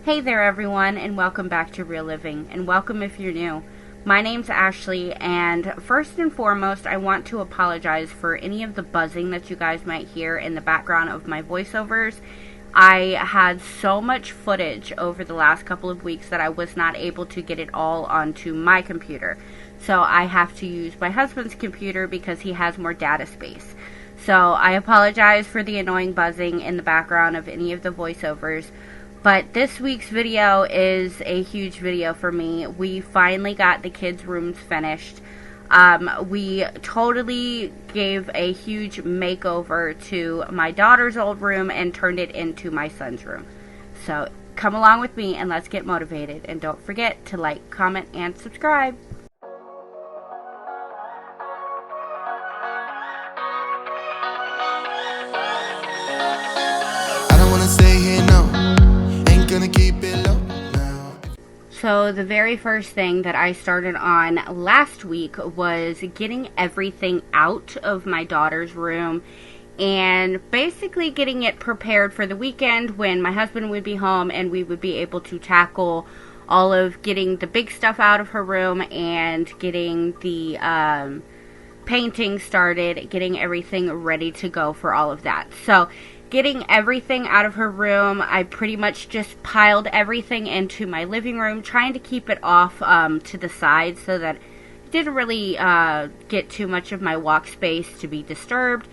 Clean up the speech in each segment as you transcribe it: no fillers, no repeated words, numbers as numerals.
Hey there everyone, and welcome back to Real Living, and welcome if you're new. My name's Ashley, and first and foremost, I want to apologize for any of the buzzing that you guys might hear in the background of my voiceovers. I had so much footage over the last couple of weeks that I was not able to get it all onto my computer. So I have to use my husband's computer because he has more data space. So I apologize for the annoying buzzing in the background of any of the voiceovers. But this week's video is a huge video for me. We finally got the kids' rooms finished. We totally gave a huge makeover to my daughter's old room and turned it into my son's room. So come along with me and let's get motivated. And don't forget to like, comment, and subscribe. I don't wanna stay here, no. Gonna keep it low now. So the very first thing that I started on last week was getting everything out of my daughter's room and basically getting it prepared for the weekend when my husband would be home and we would be able to tackle all of getting the big stuff out of her room and getting the painting started, getting everything ready to go for all of that. So getting everything out of her room, I pretty much just piled everything into my living room, trying to keep it off to the side so that it didn't really get too much of my walk space to be disturbed.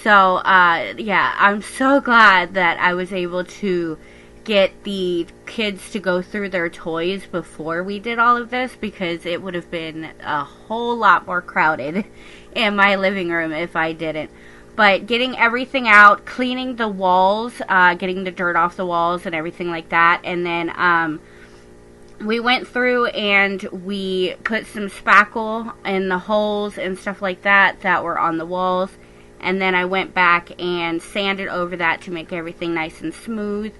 So, yeah, I'm so glad that I was able to get the kids to go through their toys before we did all of this, because it would have been a whole lot more crowded in my living room if I didn't. But getting everything out, cleaning the walls, getting the dirt off the walls and everything like that. And then we went through and we put some spackle in the holes and stuff like that that were on the walls. And then I went back and sanded over that to make everything nice and smooth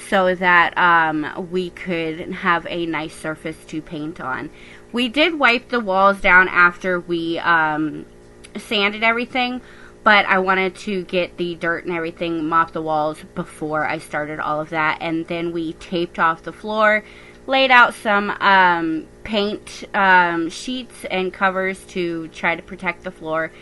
so that we could have a nice surface to paint on. We did wipe the walls down after we sanded everything, but I wanted to get the dirt and everything, mop the walls before I started all of that. And then we taped off the floor, laid out some paint sheets and covers to try to protect the floor,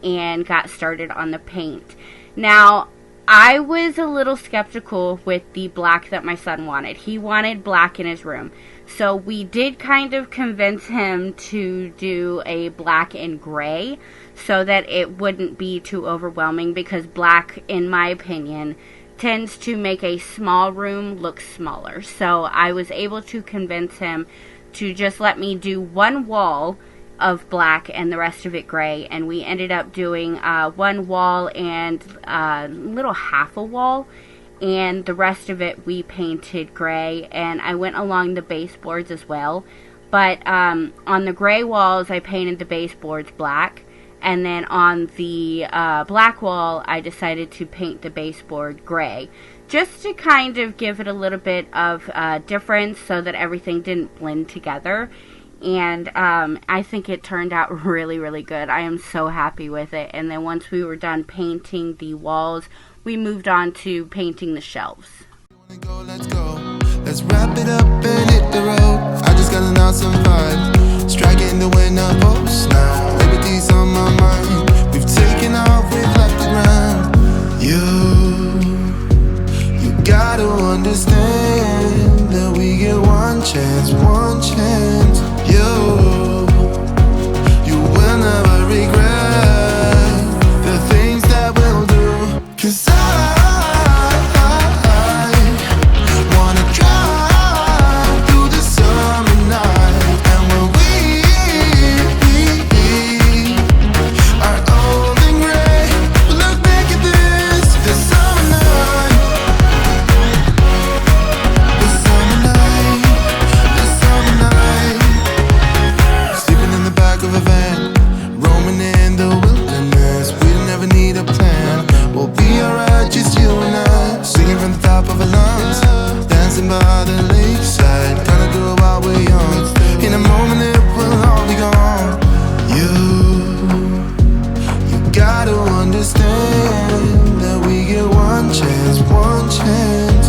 and got started on the paint. Now, I was a little skeptical with the black that my son wanted. He wanted black in his room. So we did kind of convince him to do a black and gray so that it wouldn't be too overwhelming, because black, in my opinion, tends to make a small room look smaller. So I was able to convince him to just let me do one wall of black and the rest of it gray, and we ended up doing one wall and a little half a wall, and the rest of it we painted gray. And I went along the baseboards as well, but on the gray walls I painted the baseboards black, and then on the black wall I decided to paint the baseboard gray, just to kind of give it a little bit of difference so that everything didn't blend together. And I think it turned out really, really good. I am so happy with it. And then once we were done painting the walls, we moved on to painting the shelves. Let's go. Let's wrap it up and hit the road. I just gotta knock some vibes. Striking the winner post now. Liberty's on my mind. We've taken off, we've left the ground. You gotta understand that we get one chance, one chance. You will never regret the things that we'll do. 'Cause I wanna drive through the summer night. And when we are old and gray, we'll look back at this summer night. This summer night, this summer night. Sleeping in the back of a van, roaming in the wilderness. We don't ever need a plan. We'll be alright, just you and I. Singing from the top of our lungs, dancing by the lakeside. Gonna do it while we're young. In a moment it will all be gone. You gotta understand that we get one chance, one chance.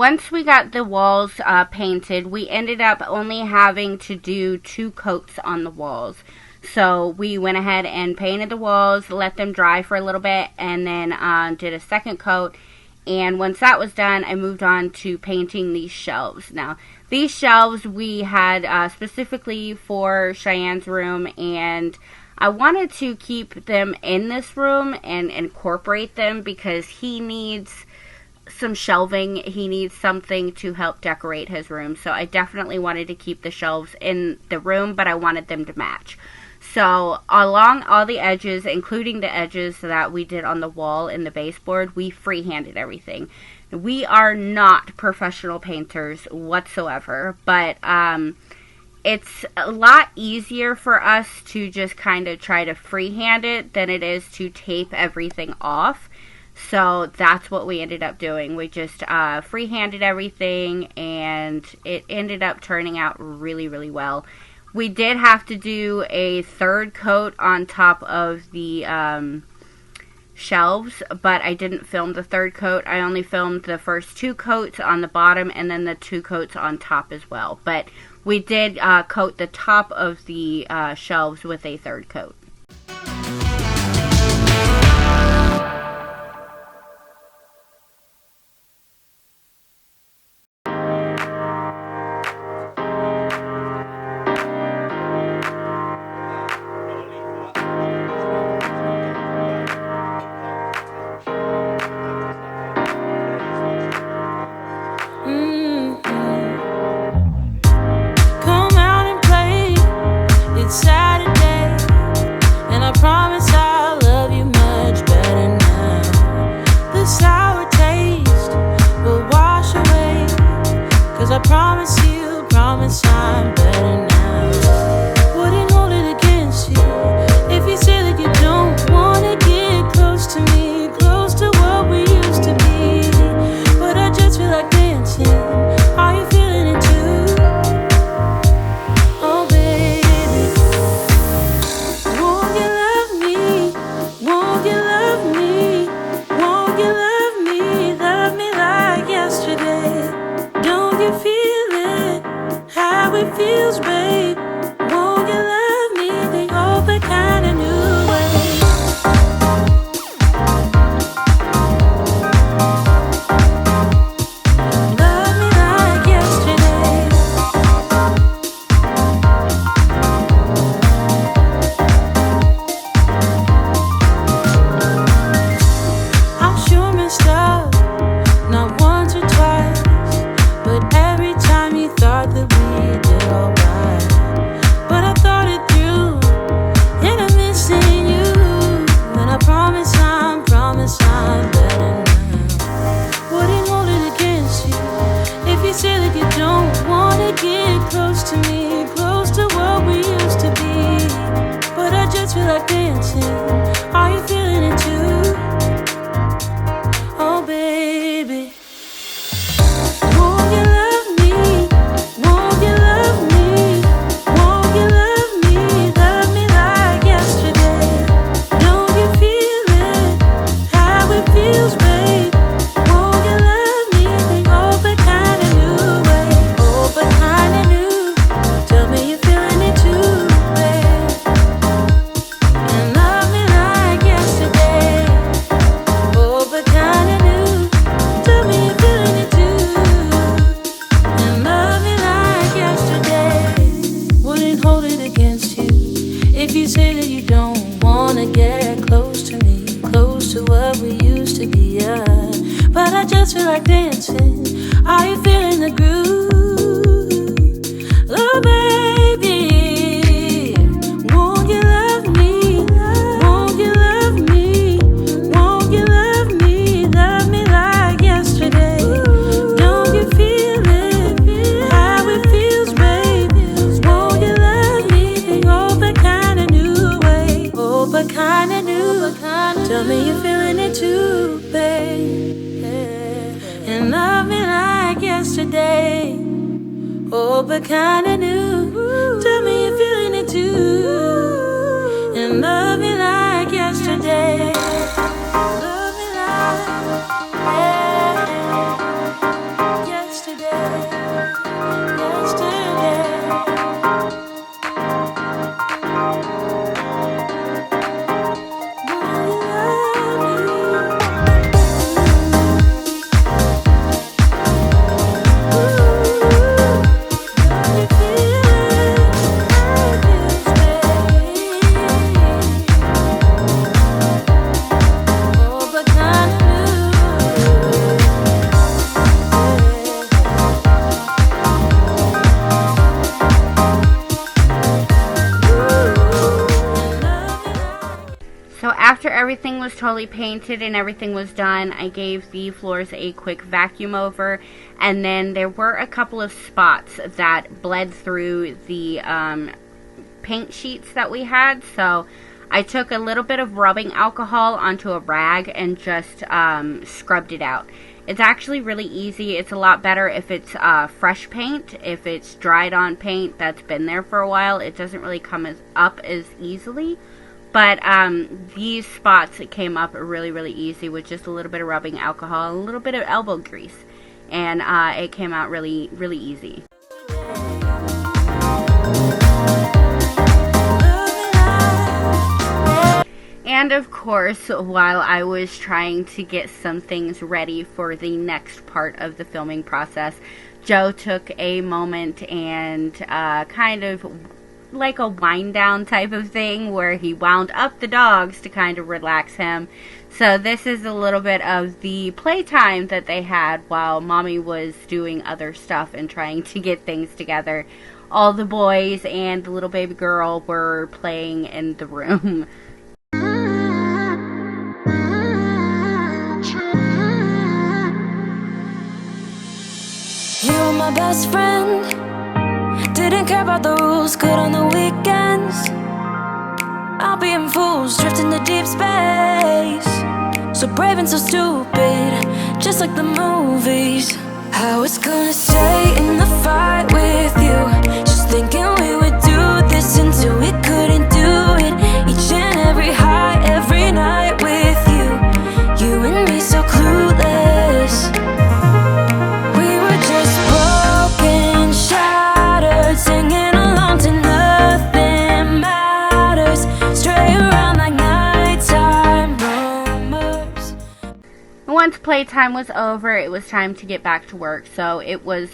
once we got the walls painted, we ended up only having to do 2 coats on the walls. So we went ahead and painted the walls, let them dry for a little bit, and then did a second coat. And once that was done, I moved on to painting these shelves. Now, these shelves we had specifically for Cheyenne's room, and I wanted to keep them in this room and incorporate them because he needs some shelving. He needs something to help decorate his room. So I definitely wanted to keep the shelves in the room, but I wanted them to match. So along all the edges, including the edges that we did on the wall in the baseboard, we freehanded everything. We are not professional painters whatsoever, but it's a lot easier for us to just kind of try to freehand it than it is to tape everything off. So that's what we ended up doing. We just freehanded everything, and it ended up turning out really, really well. We did have to do a 3rd coat on top of the shelves, but I didn't film the 3rd coat. I only filmed the first 2 coats on the bottom and then the 2 coats on top as well. But we did coat the top of the shelves with a 3rd coat. Oh, but kinda new. Tell me you're feeling it too. And love me like yesterday. Love me like, yeah. So after everything was totally painted and everything was done, I gave the floors a quick vacuum over, and then there were a couple of spots that bled through the paint sheets that we had. So I took a little bit of rubbing alcohol onto a rag and just scrubbed it out. It's actually really easy. It's a lot better if it's fresh paint. If it's dried on paint that's been there for a while, it doesn't really come up as easily. But these spots came up really easy with just a little bit of rubbing alcohol, a little bit of elbow grease, and it came out really easy. And of course, while I was trying to get some things ready for the next part of the filming process, Joe took a moment and kind of like a wind down type of thing where he wound up the dogs to kind of relax him. So this is a little bit of the playtime that they had while Mommy was doing other stuff and trying to get things together. All the boys and the little baby girl were playing in the room. You were my best friend. Didn't care about the rules, good on the weekends. I'll be in fools, drifting to deep space. So brave and so stupid, just like the movies. I was gonna stay in the fight with you, just thinking we would do this until we couldn't do it. Each and every high, every night with you. You and me so clueless. We were just broken, shattered, singing along to nothing matters. Stray around like nighttime rumors. Once playtime was over, it was time to get back to work. So it was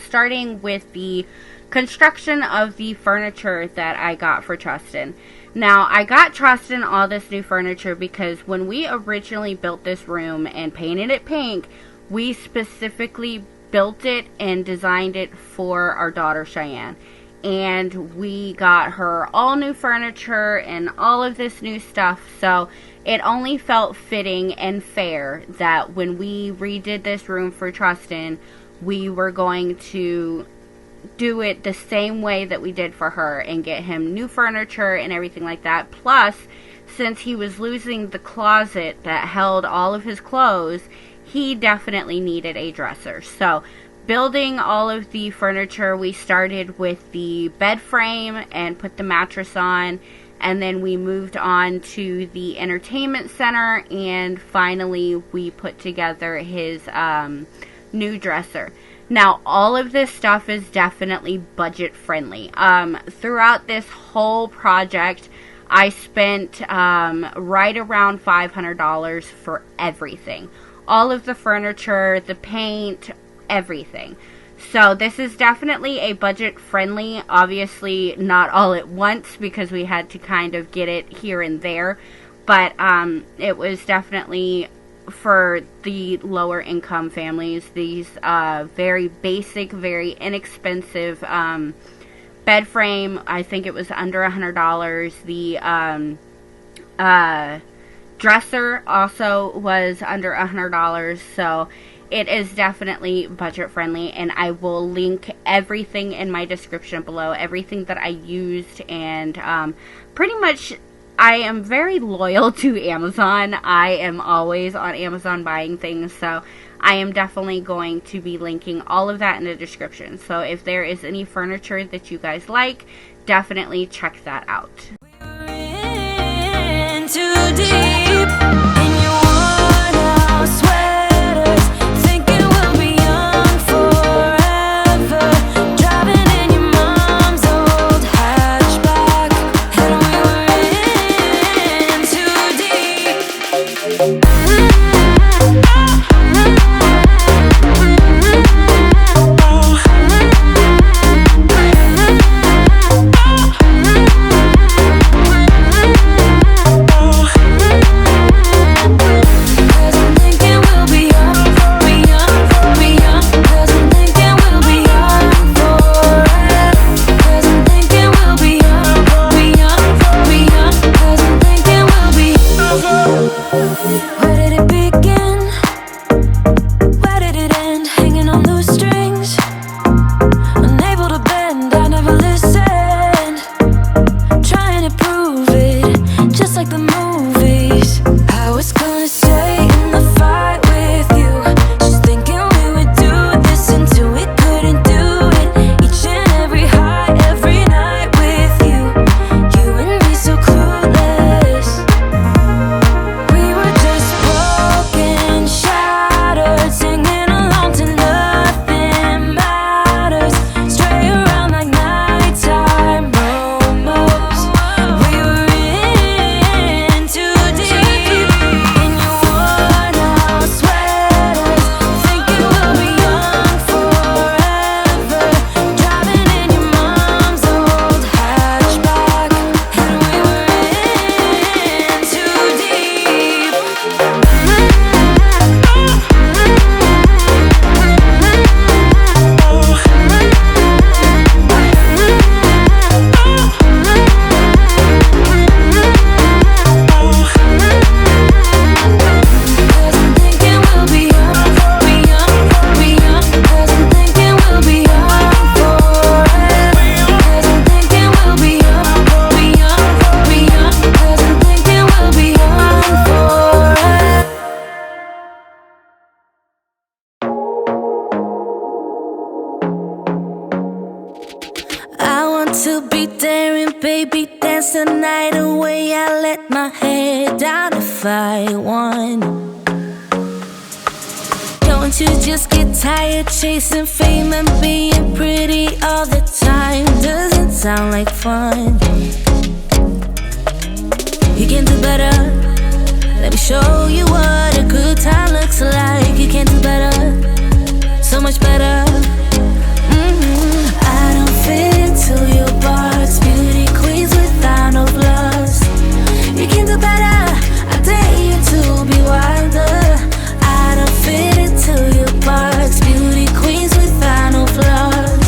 starting with the construction of the furniture that I got for Trustin. Now, I got Trustin all this new furniture because when we originally built this room and painted it pink, we specifically built it and designed it for our daughter Cheyenne. And we got her all new furniture and all of this new stuff. So it only felt fitting and fair that when we redid this room for Trustin, we were going to do it the same way that we did for her and get him new furniture and everything like that. Plus, since he was losing the closet that held all of his clothes, he definitely needed a dresser. So building all of the furniture, we started with the bed frame and put the mattress on, and then we moved on to the entertainment center, and finally we put together his new dresser. Now, all of this stuff is definitely budget friendly. Throughout this whole project, I spent right around $500 for everything. All of the furniture, the paint, everything. So this is definitely a budget friendly, obviously not all at once because we had to kind of get it here and there, but it was definitely for the lower income families. These very basic, very inexpensive bed frame, I think it was under $100. The dresser also was under $100, so it is definitely budget friendly, and I will link everything in my description below, everything that I used, and pretty much I am very loyal to Amazon. I am always on Amazon buying things, so I am definitely going to be linking all of that in the description. So if there is any furniture that you guys like, definitely check that out. In too deep in your worn-out sweaters, thinking we'll be young forever, driving in your mom's old hatchback, and we were in too deep. Where did it begin? Where did it end? Hanging on loose strings, unable to bend. I never listened, trying to prove it, just like the movies. I was gonna stay in the fight with you, just thinking we would do this until we couldn't do it. Each and every high, every night with you, you and me so clueless. We were just broken, shattered, singing along to nothing matters. Stray around like nighttime momos. We were in too deep, in your worn out sweaters, thinking we'll be young forever. Driving in your mom's old hatchback, and we were in too deep. Cause I'm thinking we'll be young, be young, be young. Cause I'm thinking we'll be young forever. Cause I'm thinking we'll be young, be young, be young. Cause I'm thinking we'll be young forever. I want to be daring, baby, dance the night away. I let my head down if I won. Don't you just get tired chasing fame and being pretty all the time? Doesn't sound like fun. You can do better. Let me show you what a good time looks like. You can do better, so much better. I don't fit into your box, beauty queens without no flaws. You can do better, I dare you to be wilder. I don't fit into your box, beauty queens without no flaws.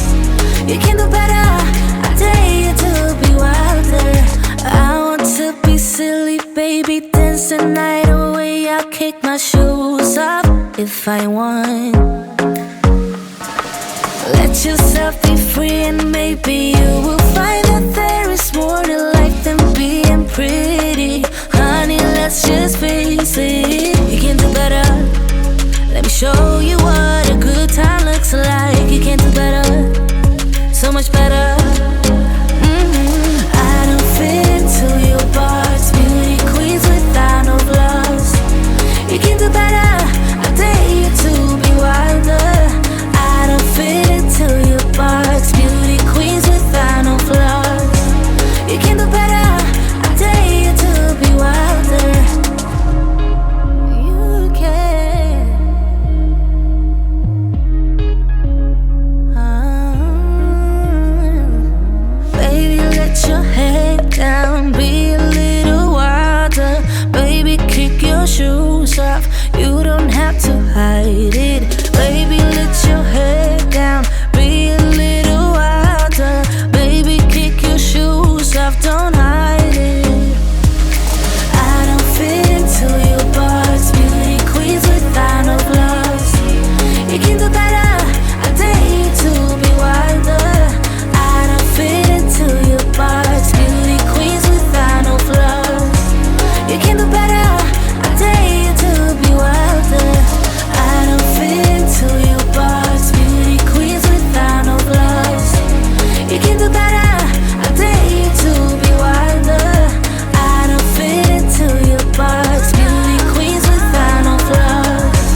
You can do better, I dare you to be wilder. I want to be silly, baby, dance the night away. I'll kick my shoes off if I want. Let yourself be free and maybe you will find that there is more to life than being pretty. Honey, let's just face it. You can do better. Let me show you what a good time looks like. You can do better, so much better. I don't fit into your box, beauty queens without no flaws. You can do better, I dare you to be wilder. I don't fit into your box, beauty queens without no flaws. You can do better, I dare you to be wilder. You can. Baby, let your head down, be a little wilder. Baby, kick your shoes off, you don't have to hide it. Baby, let your head down, be a little wilder. Baby, kick your shoes off, don't hide it. I don't fit into your box, beauty queens without no flaws. You can do better, I dare you to be wilder. I don't fit into your box, beauty queens without no flaws. You can do better, I dare you to be wilder. I don't fit into your box, beauty queens without no flaws. You can do better, I dare you to be wilder. I don't fit into your box, beauty queens without no flaws.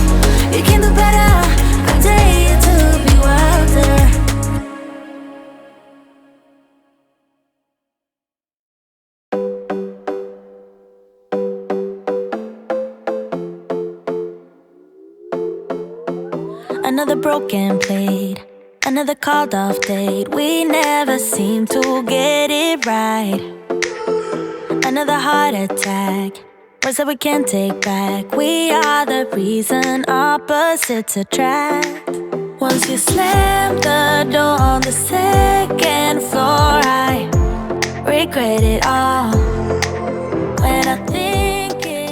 You can do better, I dare you to be wilder. Another broken plate, another called off date. We never seem to get it right. Another heart attack, words that we can't take back. We are the reason opposites attract. Once you slam the door on the second floor, I regret it all. When I think it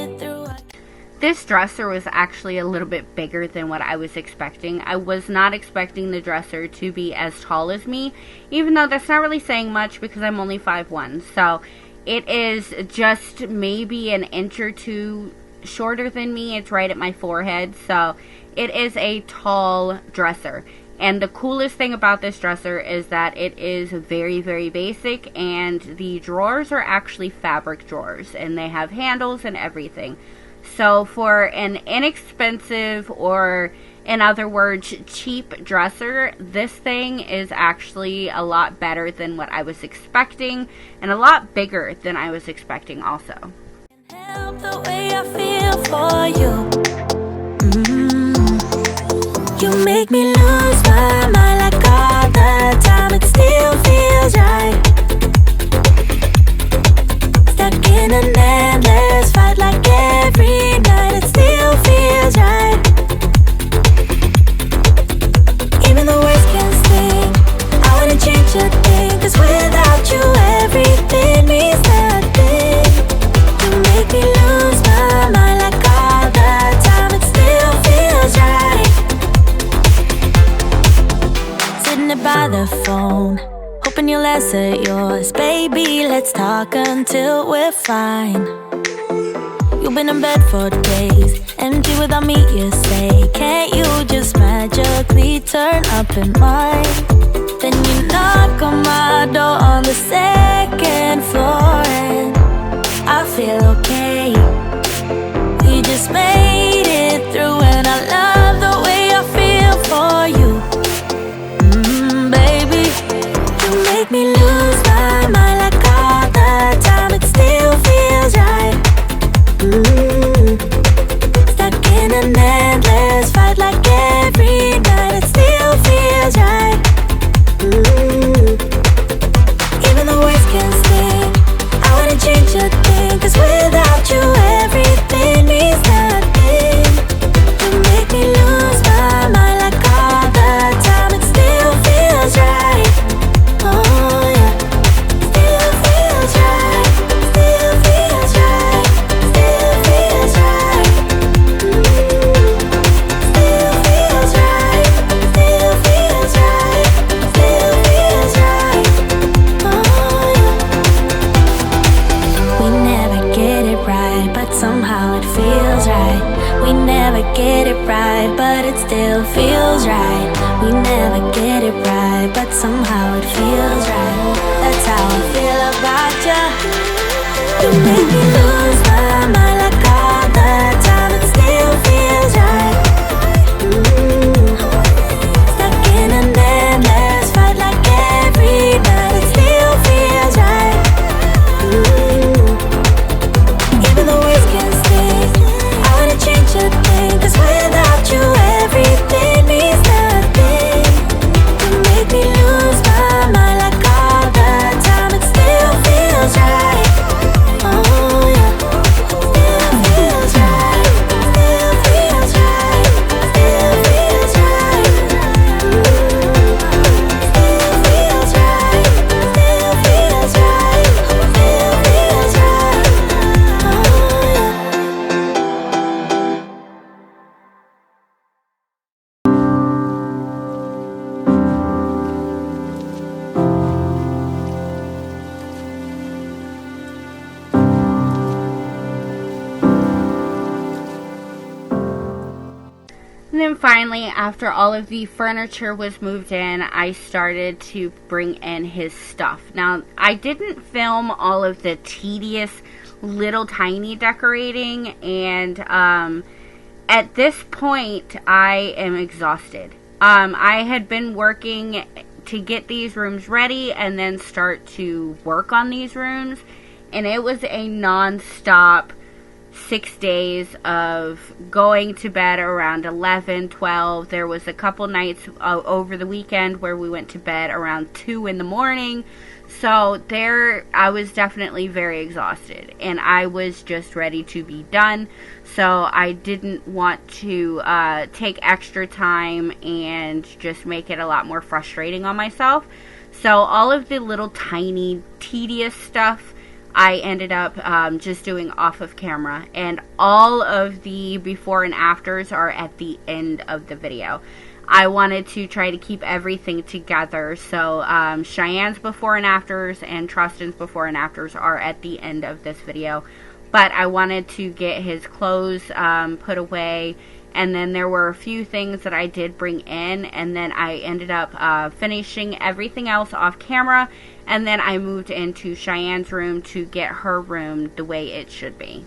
this dresser was actually a little bit bigger than what I was expecting. I was not expecting the dresser to be as tall as me, even though that's not really saying much because I'm only 5'1". So it is just maybe an inch or two shorter than me. It's right at my forehead. So it is a tall dresser. And the coolest thing about this dresser is that it is very, very basic, and the drawers are actually fabric drawers, and they have handles and everything. So for an inexpensive, or in other words, cheap dresser, this thing is actually a lot better than what I was expecting, and a lot bigger than I was expecting also. Help the way I feel for you. You make me lose my mind like all the time. It still feels right. Stuck in an endless fight like every night. It still feels right. Even the worst can sting. I wanna change a thing, 'cause without you everything means nothing. You make me lose my mind like all the time. It still feels right. Sitting there by the phone, hoping you'll answer yours. Baby, let's talk until we're fine. You've been in bed for days, empty without me, you say. Can't you just magically turn up in mine? Then you knock on my door on the second floor, and I feel okay. We just made it through, and I love the way I feel for you. Baby, you make me lose my mind like all the time. It still feels right. Stuck in an endless fight like every night. It still feels right. Even the worst can sting. I wanna change a thing, 'cause without you everything means nothing. You make me lose my mind like all the time. It still feels right. Oh yeah. Still feels right. Still feels right. Still feels right. Still feels right. Still feels right. Still feels right. Oh yeah. We never get it right, but somehow it feels right. We never get it right, but it still feels right. We never get it right, but somehow it feels right. That's how I feel about you. You make me lose my mind like all the time. It still feels right. Stuck in an endless fight like every night. It still feels right. Even the worst can sting. I wanna change a thing, 'cause without you everything means nothing. You make me lose my mind like all the time. It still feels right. Oh yeah. Still feels right. Still feels right. Still feels right. Still feels right. Still feels right. Still feels right. Oh yeah. And then finally, after all of the furniture was moved in, I started to bring in his stuff. Now, I didn't film all of the tedious little tiny decorating, and at this point, I am exhausted. I had been working to get these rooms ready and then start to work on these rooms, and it was a non-stop 6 days of going to bed around 11, 12. There was a couple nights over the weekend where we went to bed around 2 in the morning. So there, I was definitely very exhausted, and I was just ready to be done. So I didn't want to take extra time and just make it a lot more frustrating on myself. So all of the little tiny tedious stuff I ended up just doing off of camera, and all of the before and afters are at the end of the video. I wanted to try to keep everything together, so Cheyenne's before and afters and Trustin's before and afters are at the end of this video, but I wanted to get his clothes put away, and then there were a few things that I did bring in, and then I ended up finishing everything else off camera, and then I moved into Cheyenne's room to get her room the way it should be.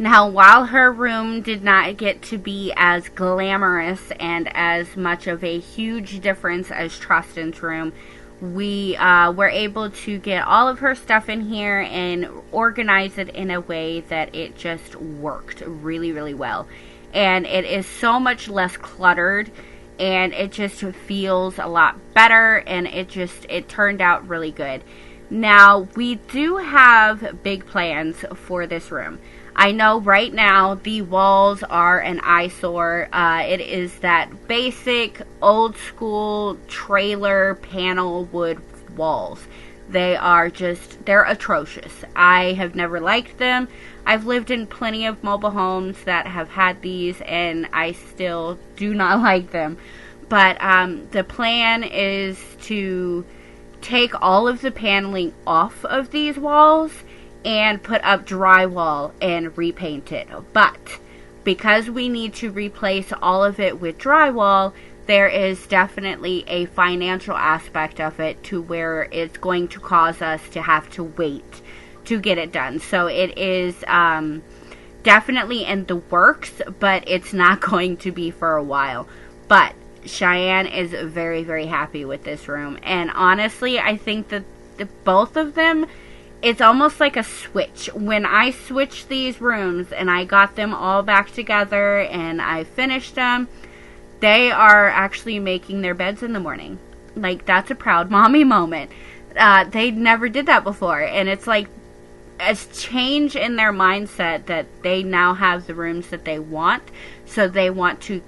Now, while her room did not get to be as glamorous and as much of a huge difference as Trustin's room, we were able to get all of her stuff in here and organize it in a way that it just worked really, really well. And it is so much less cluttered, and it just feels a lot better, and it turned out really good. Now, we do have big plans for this room. I know right now the walls are an eyesore. It is that basic old school trailer panel wood walls. They're atrocious. I have never liked them. I've lived in plenty of mobile homes that have had these, and I still do not like them. But the plan is to take all of the paneling off of these walls and put up drywall and repaint it. But because we need to replace all of it with drywall, there is definitely a financial aspect of it to where it's going to cause us to have to wait to get it done. So it is definitely in the works, but it's not going to be for a while. But Cheyenne is very, very happy with this room. And honestly, I think that both of them, it's almost like a switch. When I switched these rooms and I got them all back together and I finished them, they are actually making their beds in the morning. Like, that's a proud mommy moment. They never did that before. And it's like a change in their mindset that they now have the rooms that they want. So they want to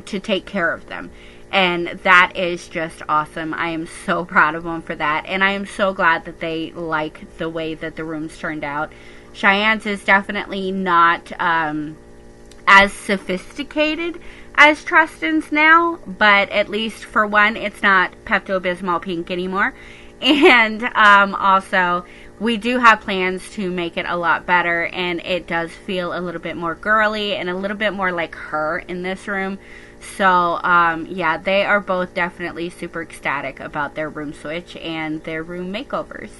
take care of them. And that is just awesome. I am so proud of them for that. And I am so glad that they like the way that the rooms turned out. Cheyenne's is definitely not as sophisticated as Trustin's now. But at least for one, it's not Pepto-Bismol pink anymore. And also, we do have plans to make it a lot better. And it does feel a little bit more girly and a little bit more like her in this room. So, yeah, they are both definitely super ecstatic about their room switch and their room makeovers.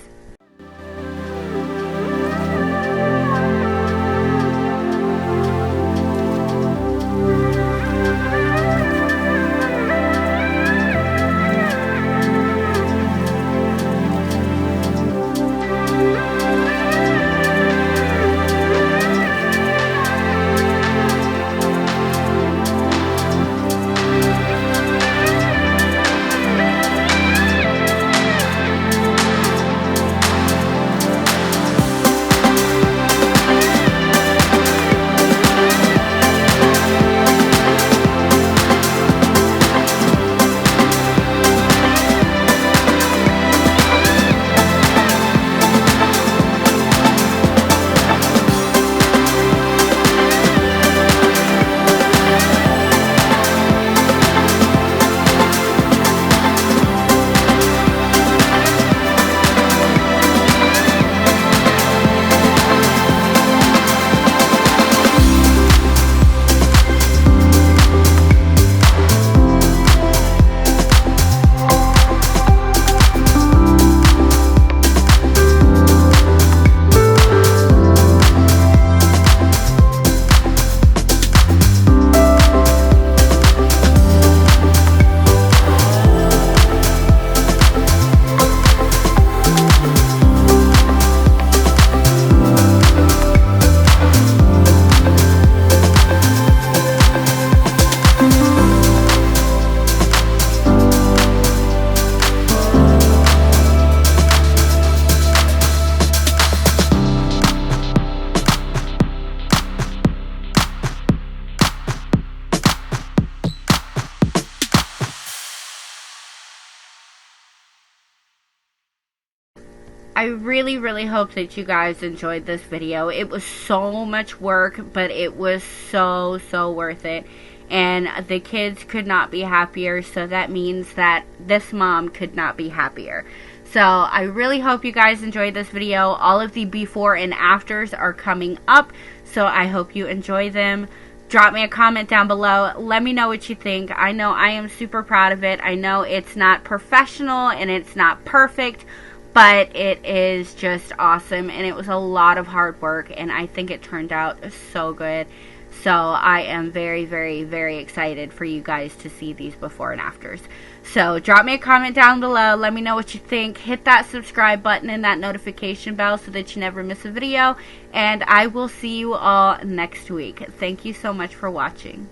I really, really hope that you guys enjoyed this video. It was so much work, but it was so, so worth it. And the kids could not be happier, so that means that this mom could not be happier. So I really hope you guys enjoyed this video. All of the before and afters are coming up, so I hope you enjoy them. Drop me a comment down below. Let me know what you think. I know I am super proud of it. I know it's not professional and it's not perfect, but it is just awesome, and it was a lot of hard work, and I think it turned out so good. So I am very, very, very excited for you guys to see these before and afters. So drop me a comment down below. Let me know what you think. Hit that subscribe button and that notification bell so that you never miss a video. And I will see you all next week. Thank you so much for watching.